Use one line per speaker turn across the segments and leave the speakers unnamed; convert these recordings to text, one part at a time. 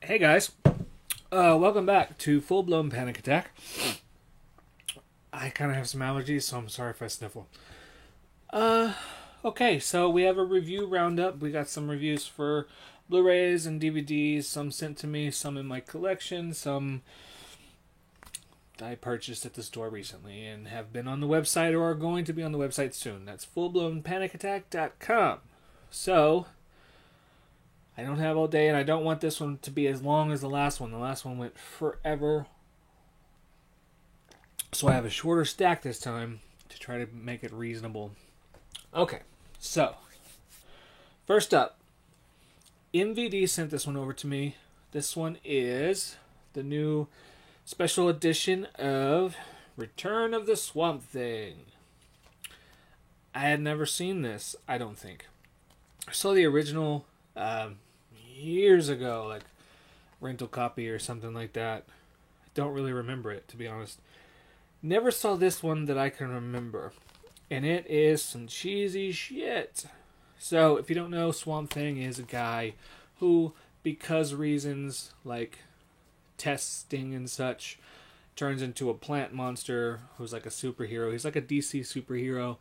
Hey guys, welcome back to Full Blown Panic Attack. I kind of have some allergies, so I'm sorry if I sniffle. Okay, so we have a review roundup. We got some reviews for Blu-rays and DVDs, some sent to me, some in my collection, some I purchased at the store recently and have been on the website or are going to be on the website soon. That's fullblownpanicattack.com. So, I don't have all day, and I don't want this one to be as long as the last one. The last one went forever. So I have a shorter stack this time to try to make it reasonable. Okay, so first up, MVD sent this one over to me. This one is the new special edition of Return of the Swamp Thing. I had never seen this, I don't think. I saw the original years ago, like rental copy or something like that. I don't really remember it, to be honest. Never saw this one that I can remember. And it is some cheesy shit. So, if you don't know, Swamp Thing is a guy who, because reasons like testing and such, turns into a plant monster who's like a superhero. He's like a DC superhero.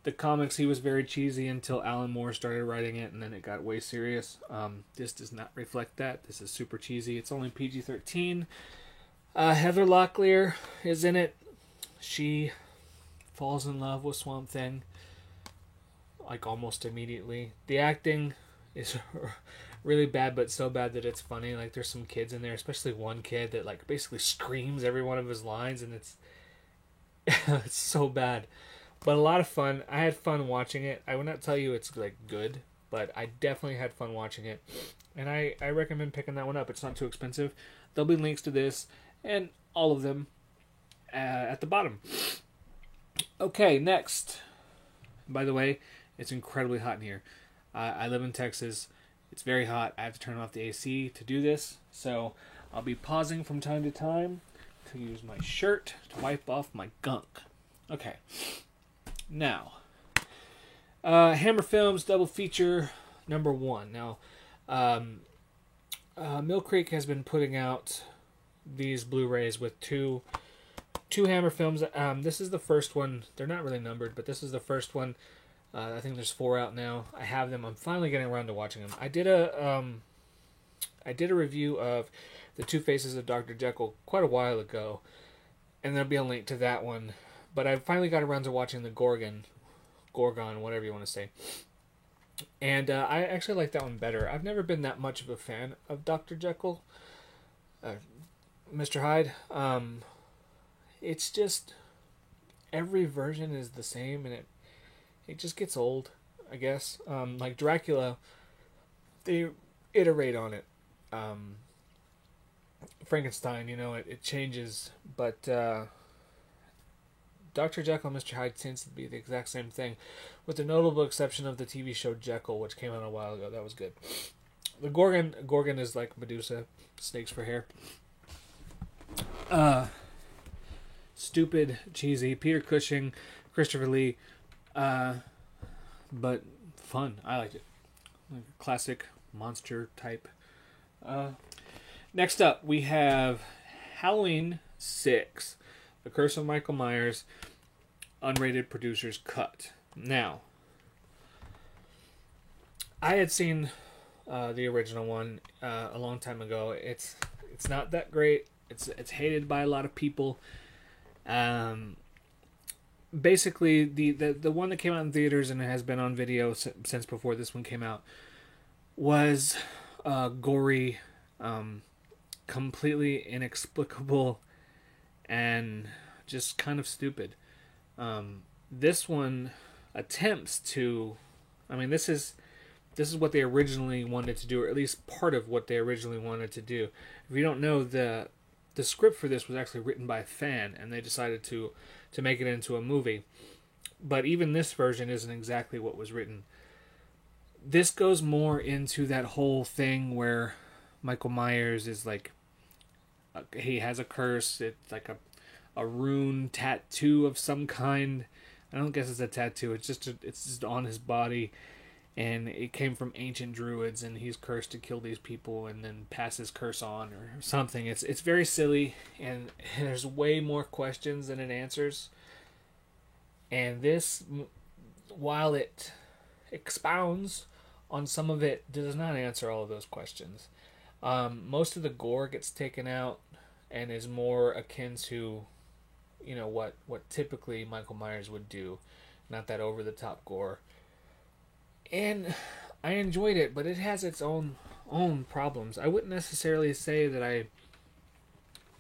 The comics, he was very cheesy until Alan Moore started writing it, and then it got way serious. This does not reflect that. This is super cheesy. It's only PG-13. Heather Locklear is in it. She falls in love with Swamp Thing, like, almost immediately. The acting is really bad, but so bad that it's funny. Like, there's some kids in there, especially one kid that, like, basically screams every one of his lines, and it's it's so bad. But a lot of fun. I had fun watching it. I would not tell you it's, like, good, but I definitely had fun watching it. And I recommend picking that one up. It's not too expensive. There'll be links to this and all of them at the bottom. Okay, next. By the way, it's incredibly hot in here. I live in Texas. It's very hot. I have to turn off the AC to do this. So I'll be pausing from time to time to use my shirt to wipe off my gunk. Okay. Now, Hammer Films double feature number 1. Now, Mill Creek has been putting out these Blu-rays with two Hammer Films. This is the first one. They're not really numbered, but this is the first one. I think there's 4 out now. I have them. I'm finally getting around to watching them. I did a review of The Two Faces of Dr. Jekyll quite a while ago, and there'll be a link to that one. But I finally got around to watching the Gorgon, whatever you want to say. And I actually like that one better. I've never been that much of a fan of Dr. Jekyll, Mr. Hyde. It's just every version is the same, and it just gets old, I guess. Like Dracula, they iterate on it. Frankenstein, it changes, but Dr. Jekyll and Mr. Hyde tends to be the exact same thing, with the notable exception of the TV show Jekyll, which came out a while ago. That was good. The Gorgon is like Medusa, snakes for hair. Stupid, cheesy, Peter Cushing, Christopher Lee, but fun. I liked it. Like a classic monster type. Next up, we have Halloween 6. The Curse of Michael Myers, unrated producer's cut. Now, I had seen the original one a long time ago. It's not that great. It's hated by a lot of people. Basically, the one that came out in theaters and has been on video since before this one came out was gory, completely inexplicable, and just kind of stupid. This one attempts to, this is what they originally wanted to do, or at least part of what they originally wanted to do. If you don't know, the script for this was actually written by a fan, and they decided to make it into a movie. But even this version isn't exactly what was written. This goes more into that whole thing where Michael Myers is like, he has a curse. It's like a rune tattoo of some kind. I don't guess it's a tattoo. It's just on his body, and it came from ancient druids, and he's cursed to kill these people and then pass his curse on or something. It's very silly, and there's way more questions than it answers. And this, while it expounds on some of it, does not answer all of those questions. Most of the gore gets taken out and is more akin to, what typically Michael Myers would do, not that over the top gore. And I enjoyed it, but it has its own problems. I wouldn't necessarily say that I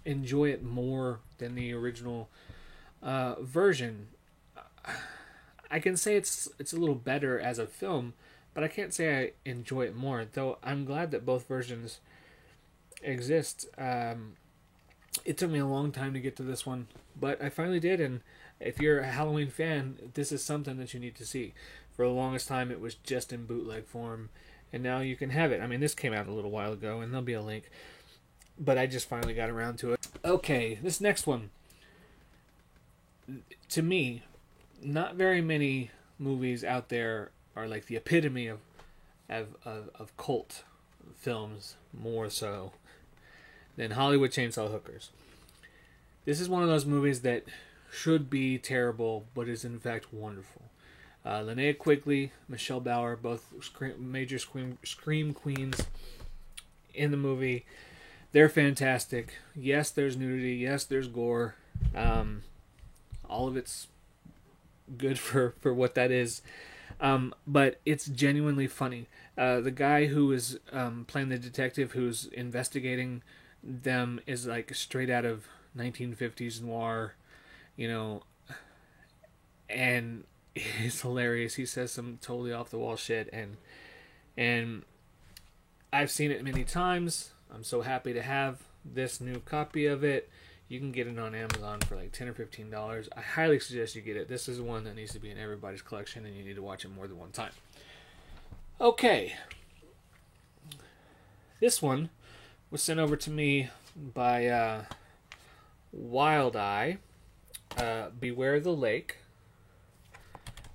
enjoy it more than the original version. I can say it's a little better as a film, but I can't say I enjoy it more. Though I'm glad that both versions exist. It took me a long time to get to this one, but I finally did. And if you're a Halloween fan, this is something that you need to see. For the longest time, it was just in bootleg form, and now you can have it. I mean, this came out a little while ago, and there'll be a link, but I just finally got around to it. Okay, this next one. To me, not very many movies out there are like the epitome of cult films, more so than Hollywood Chainsaw Hookers. This is one of those movies that should be terrible, but is in fact wonderful. Linnea Quigley, Michelle Bauer, both major scream queens in the movie. They're fantastic. Yes, there's nudity. Yes, there's gore. All of it's good for what that is. But it's genuinely funny. The guy who is playing the detective who's investigating them is like straight out of 1950s noir, and it's hilarious. He says some totally off the wall shit, and I've seen it many times. I'm so happy to have this new copy of it. You can get it on Amazon for like $10 or $15. I highly suggest you get it. This is one that needs to be in everybody's collection, and you need to watch it more than one time. Okay. This one was sent over to me by Wild Eye. Beware the Lake.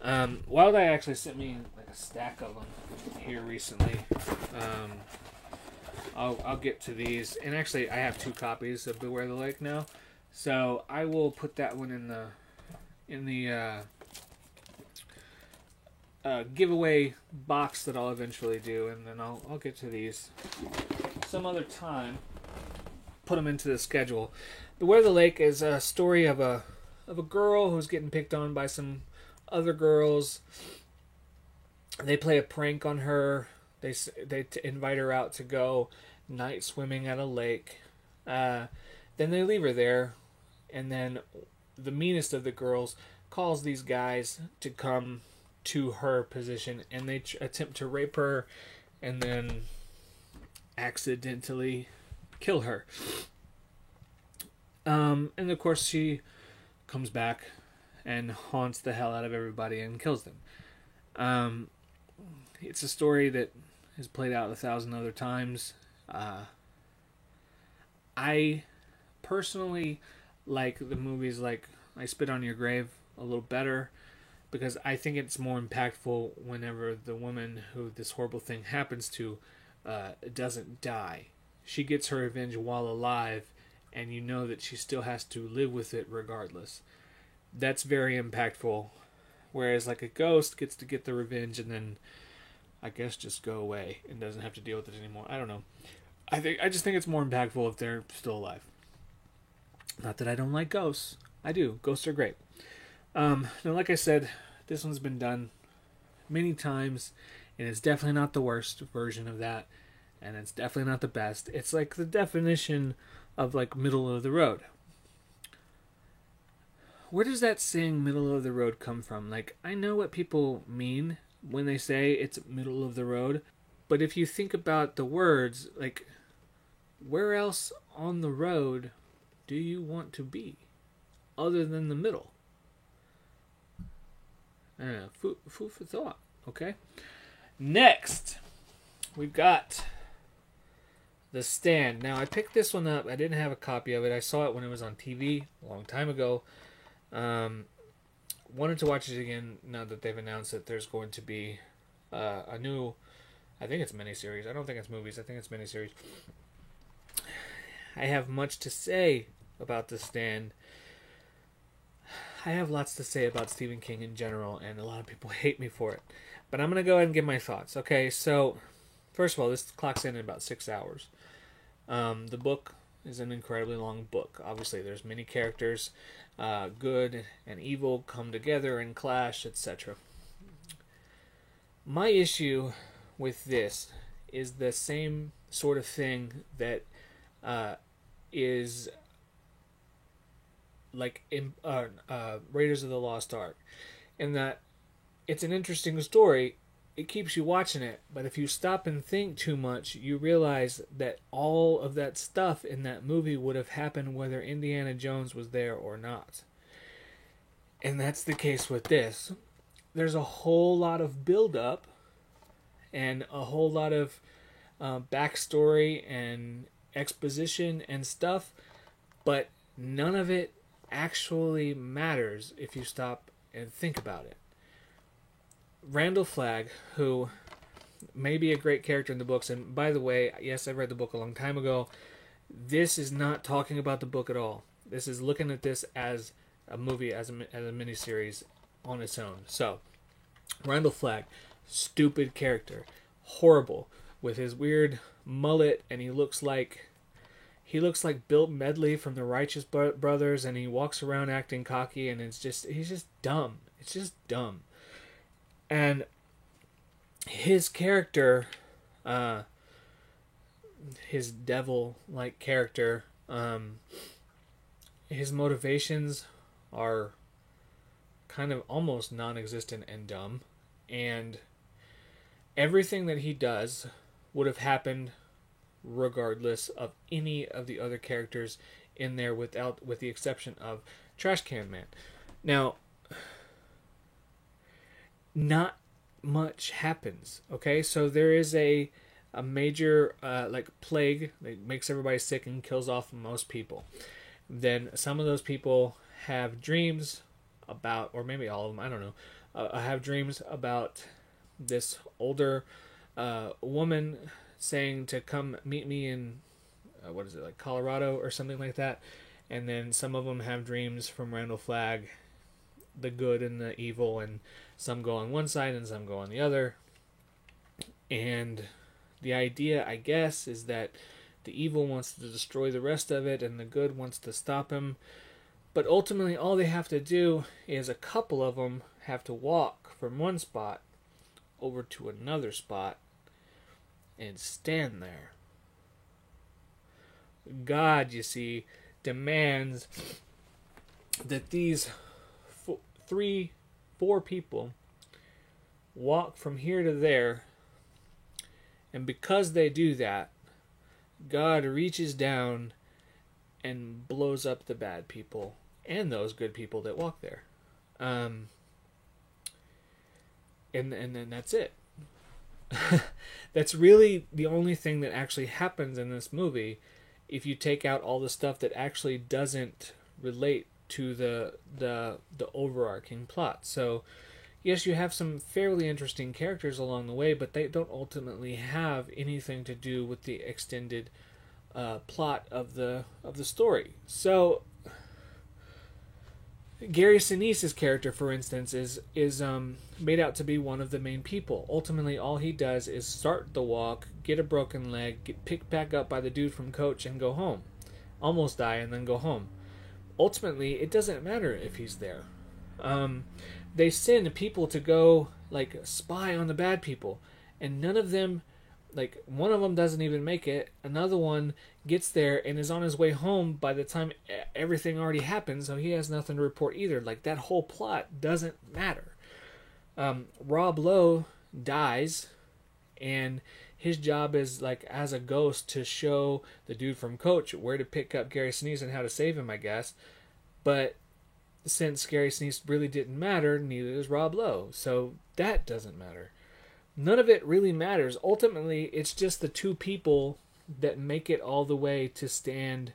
Wild Eye actually sent me like a stack of them here recently. I'll get to these, and actually I have 2 copies of Beware the Lake now, so I will put that one in the giveaway box that I'll eventually do, and then I'll get to these some other time. Put them into the schedule. Beware the Lake is a story of a girl who's getting picked on by some other girls. They play a prank on her. They invite her out to go night swimming at a lake. Then they leave her there, and then the meanest of the girls calls these guys to come to her position, and they attempt to rape her and then accidentally kill her. And of course she comes back and haunts the hell out of everybody and kills them. It's a story that has played out 1,000 other times. I personally like the movies like I Spit on Your Grave a little better, because I think it's more impactful whenever the woman who this horrible thing happens to doesn't die. She gets her revenge while alive, and you know that she still has to live with it regardless. That's very impactful. Whereas like a ghost gets to get the revenge and then I guess just go away and doesn't have to deal with it anymore. I don't know. I just think it's more impactful if they're still alive. Not that I don't like ghosts. I do. Ghosts are great. Now, like I said, this one's been done many times, and it's definitely not the worst version of that, and it's definitely not the best. It's like the definition of like middle of the road. Where does that saying middle of the road come from? Like, I know what people mean when they say it's middle of the road, but if you think about the words, like, where else on the road do you want to be other than the middle? I don't know. Food for thought. Okay. Next, we've got The Stand. Now, I picked this one up. I didn't have a copy of it. I saw it when it was on TV a long time ago. Wanted to watch it again now that they've announced that there's going to be a new, I think it's miniseries. I don't think it's movies. I think it's miniseries. I have much to say about The Stand. I have lots to say about Stephen King in general, and a lot of people hate me for it. But I'm going to go ahead and give my thoughts. Okay, so first of all, this clocks in about 6 hours. The book is an incredibly long book. Obviously, there's many characters. Good and evil come together and clash, etc. My issue with this is the same sort of thing that is like in Raiders of the Lost Ark, in that it's an interesting story. It keeps you watching it, but if you stop and think too much, you realize that all of that stuff in that movie would have happened whether Indiana Jones was there or not. And that's the case with this. There's a whole lot of build-up and a whole lot of backstory and exposition and stuff, but none of it actually matters if you stop and think about it. Randall Flagg, who may be a great character in the books, and by the way, yes, I read the book a long time ago. This is not talking about the book at all. This is looking at this as a movie, as a miniseries on its own. So, Randall Flagg, stupid character, horrible, with his weird mullet, and he looks like Bill Medley from the Righteous Brothers, and he walks around acting cocky, and he's just dumb. It's just dumb. And his character, his devil-like character, his motivations are kind of almost non-existent and dumb. And everything that he does would have happened regardless of any of the other characters in there, with the exception of Trash Can Man. Now, not much happens. Okay, so there is a major like plague that makes everybody sick and kills off most people. Then some of those people have dreams about, or maybe all of them, I don't know, have dreams about this older woman saying to come meet me in like Colorado or something like that. And then some of them have dreams from Randall Flagg, the good and the evil, and some go on one side and some go on the other. And the idea, I guess, is that the evil wants to destroy the rest of it and the good wants to stop him. But ultimately all they have to do is a couple of them have to walk from one spot over to another spot and stand there. God, you see, demands that these 4 people walk from here to there, and because they do that, God reaches down and blows up the bad people and those good people that walk there. And then that's it. That's really the only thing that actually happens in this movie, if you take out all the stuff that actually doesn't relate to the overarching plot. So, yes, you have some fairly interesting characters along the way, but they don't ultimately have anything to do with the extended plot of the story. So, Gary Sinise's character, for instance, is made out to be one of the main people. Ultimately, all he does is start the walk, get a broken leg, get picked back up by the dude from Coach, and go home. Almost die and then go home. Ultimately, it doesn't matter if he's there. They send people to go like spy on the bad people, and none of them, like one of them doesn't even make it. Another one gets there and is on his way home by the time everything already happened, so he has nothing to report either. Like, that whole plot doesn't matter. Rob Lowe dies, and his job is, like, as a ghost to show the dude from Coach where to pick up Gary Sinise and how to save him, I guess. But since Gary Sinise really didn't matter, neither does Rob Lowe, so that doesn't matter. None of it really matters. Ultimately, it's just the 2 people that make it all the way to stand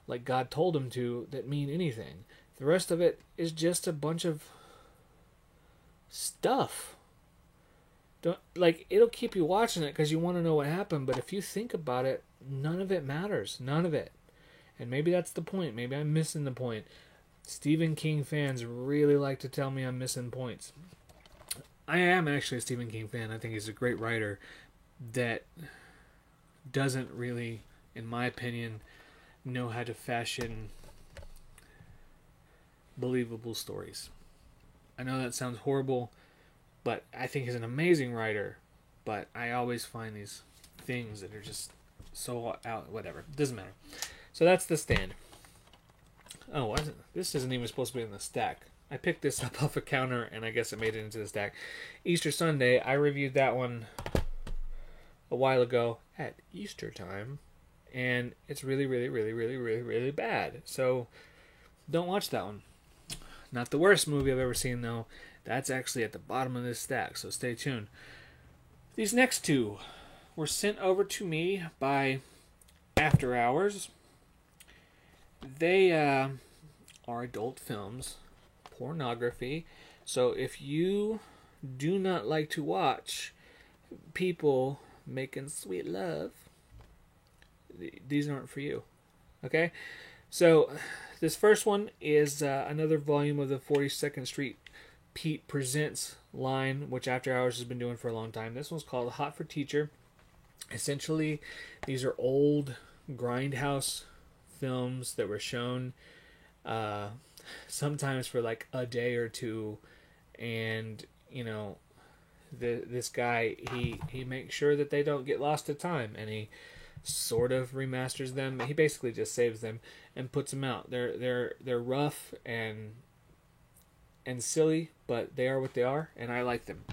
like God told them to that mean anything. The rest of it is just a bunch of stuff. Don't like it'll keep you watching it because you want to know what happened. But if you think about it, none of it matters. None of it. And maybe that's the point. Maybe I'm missing the point. Stephen King fans really like to tell me I'm missing points. I am actually a Stephen King fan. I think he's a great writer that doesn't really, in my opinion, know how to fashion believable stories. I know that sounds horrible, but I think he's an amazing writer. But I always find these things that are just so out, whatever. Doesn't matter. So that's The Stand. Oh, this isn't even supposed to be in the stack. I picked this up off a counter, and I guess it made it into the stack. Easter Sunday, I reviewed that one a while ago at Easter time, and it's really, really, really, really, really, really bad. So don't watch that one. Not the worst movie I've ever seen, though. That's actually at the bottom of this stack, so stay tuned. These next two were sent over to me by After Hours. They are adult films, pornography. So if you do not like to watch people making sweet love, these aren't for you. Okay? So this first one is another volume of the 42nd Street Pete Presents line, which After Hours has been doing for a long time. This one's called Hot for Teacher. Essentially, these are old grindhouse films that were shown sometimes for like a day or two, and you know, this guy he makes sure that they don't get lost to time, and he sort of remasters them. He basically just saves them and puts them out. They're rough and silly, but they are what they are, and I like them.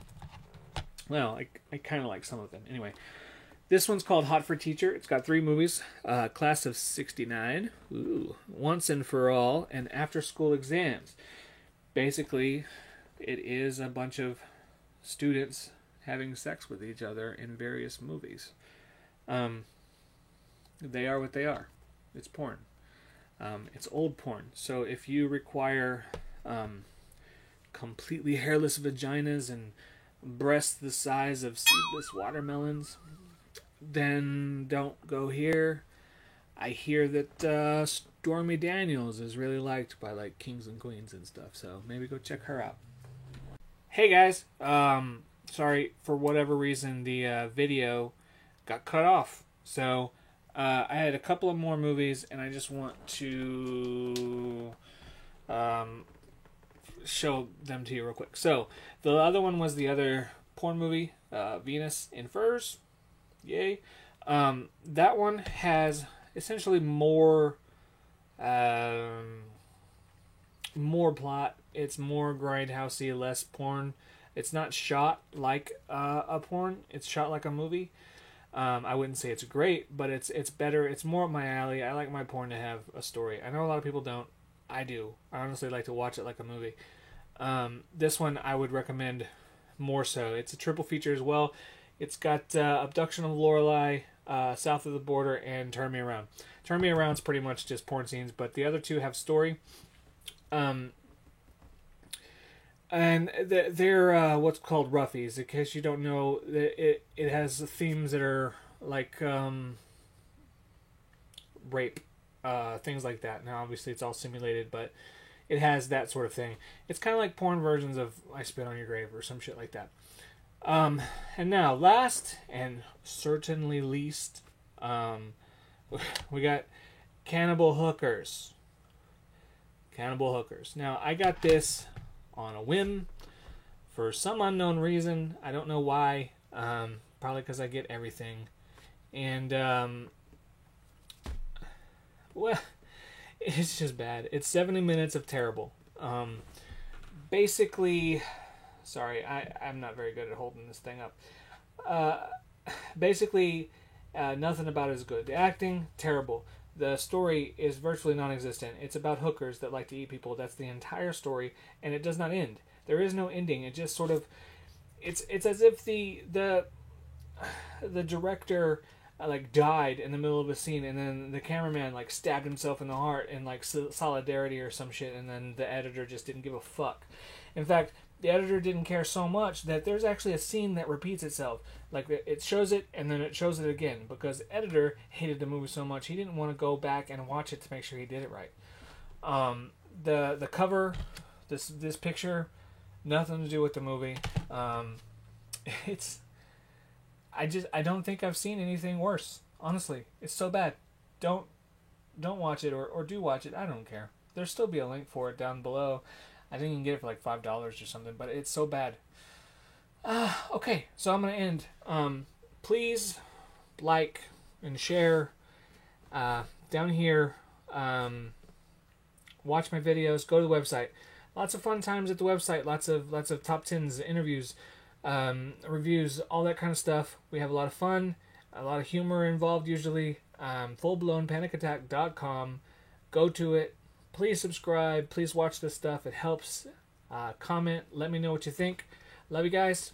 Well, I kind of like some of them. Anyway, this one's called Hot for Teacher. It's got 3 movies. Class of 69. Ooh. Once and for All. And After School Exams. Basically, it is a bunch of students having sex with each other in various movies. They are what they are. It's porn. It's old porn. So if you require completely hairless vaginas and breasts the size of seedless watermelons, then don't go here. I hear that Stormy Daniels is really liked by like kings and queens and stuff, so maybe go check her out. Hey guys, sorry for whatever reason the video got cut off. So I had a couple of more movies, and I just want to show them to you real quick. So the other one was the other porn movie, Venus in Furs. Yay. That one has essentially more plot. It's more grindhousey, less porn. It's not shot like a porn. It's shot like a movie. I wouldn't say it's great, but it's better. It's more up my alley. I like my porn to have a story. I know a lot of people don't. I do. I honestly like to watch it like a movie. This one I would recommend more so. It's a triple feature as well. It's got Abduction of Lorelei, South of the Border, and Turn Me Around. Turn Me Around's pretty much just porn scenes, but the other two have story. And they're what's called roughies. In case you don't know, it has themes that are like rape, things like that. Now, obviously, it's all simulated, but it has that sort of thing. It's kind of like porn versions of I Spit on Your Grave or some shit like that. And now, last and certainly least, we got Cannibal Hookers. Cannibal Hookers. Now, I got this on a whim for some unknown reason. I don't know why. Probably because I get everything. And, well, it's just bad. It's 70 minutes of terrible. Basically, sorry, I'm not very good at holding this thing up. Basically, nothing about it is good. The acting, terrible. The story is virtually non-existent. It's about hookers that like to eat people. That's the entire story, and it does not end. There is no ending. It just sort of, it's as if the director like died in the middle of a scene, and then the cameraman like stabbed himself in the heart in like solidarity or some shit, and then the editor just didn't give a fuck. In fact, the editor didn't care so much that there's actually a scene that repeats itself. Like it shows it and then it shows it again because the editor hated the movie so much he didn't want to go back and watch it to make sure he did it right. The cover, this picture, nothing to do with the movie. It's I don't think I've seen anything worse. Honestly, it's so bad. Don't watch it or do watch it. I don't care. There'll still be a link for it down below. I think you can get it for like $5 or something, but it's so bad. Okay, so I'm gonna end. Please like and share down here. Watch my videos. Go to the website. Lots of fun times at the website. Lots of top tens, interviews, reviews, all that kind of stuff. We have a lot of fun, a lot of humor involved usually. Fullblownpanicattack.com. Go to it. Please subscribe. Please watch this stuff. It helps. Comment. Let me know what you think. Love you guys.